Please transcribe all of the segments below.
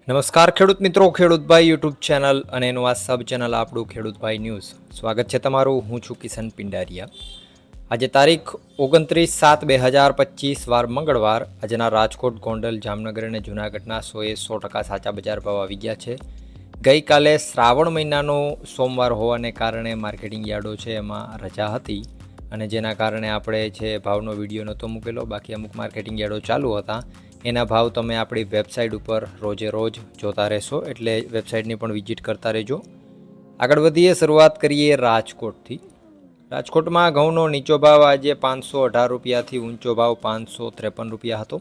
નમસ્કાર ખેડૂત મિત્રો, ખેડૂતભાઈ યુટ્યુબ ચેનલ અને એનું આ સબ ચેનલ આપણું ખેડૂતભાઈ ન્યૂઝ. સ્વાગત છે તમારું. હું છું કિશન પિંડારિયા. આજે તારીખ 29/7/2025 વાર મંગળવાર. આજના રાજકોટ, ગોંડલ, જામનગર અને જૂનાગઢના 100% સાચા બજાર ભાવ આવી ગયા છે. ગઈકાલે શ્રાવણ મહિનાનો સોમવાર હોવાને કારણે માર્કેટિંગ યાર્ડો છે એમાં રજા હતી અને જેના કારણે આપણે છે ભાવનો વિડીયો નહોતો મૂકેલો. બાકી અમુક માર્કેટિંગ યાર્ડો ચાલુ હતા. એના ભાવ તમે આપણી વેબસાઇટ ઉપર રોજે રોજ જોતા રહેશો, એટલે વેબસાઇટની પણ વિઝિટ કરતા રહેજો. આગળ વધીએ, શરૂઆત કરીએ રાજકોટથી. રાજકોટમાં ઘઉંનો નીચો ભાવ આજે 518 રૂપિયાથી ઊંચો ભાવ 553 રૂપિયા હતો.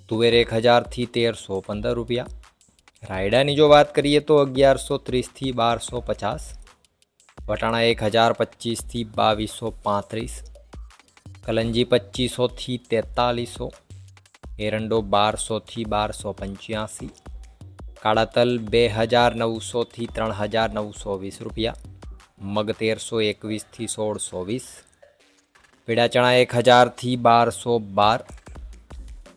તુવેર 1000થી 1315 રૂપિયા. રાયડાની જો વાત કરીએ તો 1130થી 1250. વટાણા 1025થી 2235. કલંજી 2500થી 4300. એરંડો 1200થી 1285. કાળા તલ 2900થી 3920 રૂપિયા. મગ 1321થી 1620. પીળા ચણા 1000થી 1212.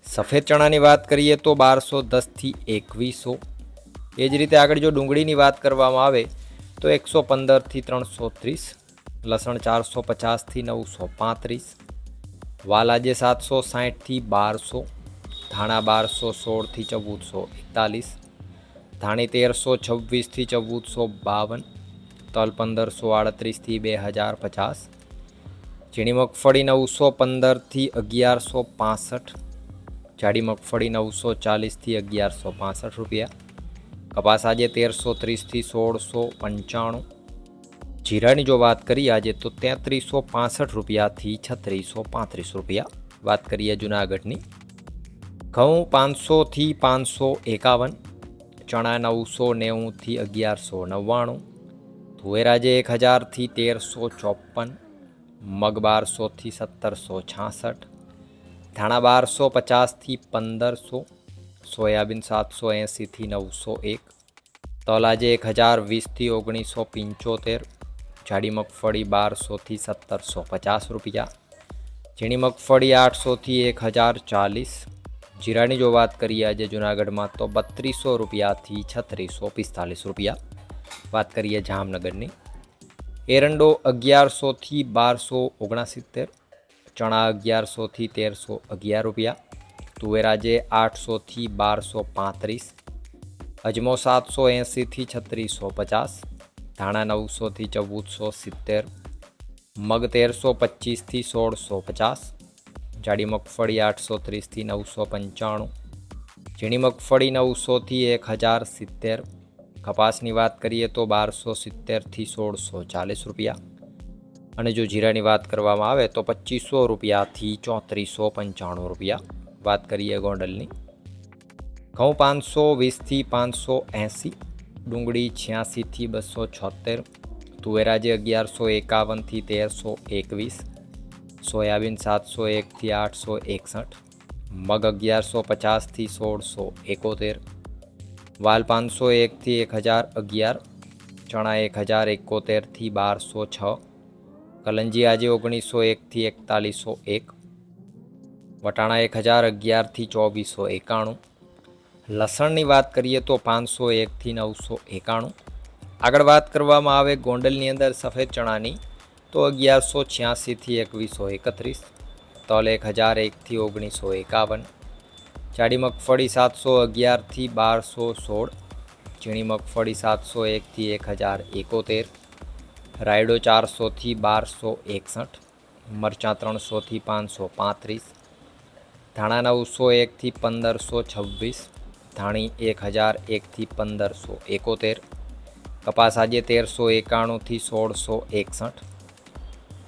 સફેદ ચણાની વાત કરીએ તો 1210થી 2100. એ જ રીતે આગળ જો ડુંગળીની વાત કરવામાં આવે તો 115થી 330. લસણ 450થી 935. વાલ આજે 760થી 1200. ધાણા 1216થી 1441. ધાણી 1326થી 1452. તલ 1538થી 2050. ઝીણી મગફળી 915થી 1165. જાડી મગફળી 940થી 1165 રૂપિયા. કપાસ આજે 1330થી 1695. જીરાની જો વાત કરીએ આજે તો 3365 રૂપિયાથી 3635 રૂપિયા. વાત કરીએ જૂનાગઢની. ઘઉં 500થી 551. ચણા 990થી 1199. તુવેર આજે 1000થી 1354. મગ 1200થી 1766. ધાણા 1250થી 1500. સોયાબીન 780થી 901. તલ આજે 1020થી 1975. જાડી મગફળી 1200થી 1750 રૂપિયા. ઝીણી મગફળી 800થી 1040. જીરાની જો વાત કરીએ આજે જૂનાગઢમાં તો 3200 રૂપિયાથી 3645 રૂપિયા. વાત કરીએ જામનગરની. એરંડો 1100થી 1269. ચણા 1100થી 1311 રૂપિયા. તુવેર આજે 800થી 1235. અજમો 780થી 3650. ધાણા 900થી 1470. મગ 1325થી 1650. જાડી મગફળી 830થી 995. ઝીણી મગફળી 900થી 1070. કપાસની વાત કરીએ તો 1270થી 1640 રૂપિયા. અને જો જીરાની વાત કરવામાં આવે તો 2500 રૂપિયાથી 3495 રૂપિયા. વાત કરીએ ગોંડલની. ઘઉં 520થી 580. ડુંગળી 86થી 276. તુવેર આજે 1151થી 1321. સોયાબીન 701થી 861. મગ 1150થી 1671. વાલ 501થી 1011. ચણા 1071થી 1206. કલંજી આજે 1901થી 4101. વટાણા 1011થી 2491. લસણની વાત કરીએ તો 501થી 991. આગળ વાત કરવામાં આવે ગોંડલની અંદર સફેદ ચણાની તો 1186થી 2131. તલ 1001થી 1951. જાડી મગફળી 711થી 1216. ઝીણી મગફળી 701થી 1071. રાયડો 400થી 1261. મરચાં 300થી 535. ધાણા 901થી 1526. ધાણી 1001થી 1571. કપાસ આજે 1391થી 1661.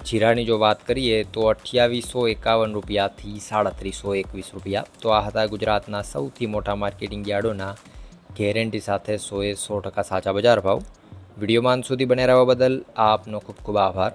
જીરાની જો વાત કરીએ તો 2851 રૂપિયાથી 3721 રૂપિયા. તો આ હતા ગુજરાતના સૌથી મોટા માર્કેટિંગ યાર્ડોના ગેરંટી સાથે 100% સાચા બજાર ભાવ. વિડીયોમાં અંત સુધી બને રહેવા બદલ આપનો ખૂબ ખૂબ આભાર.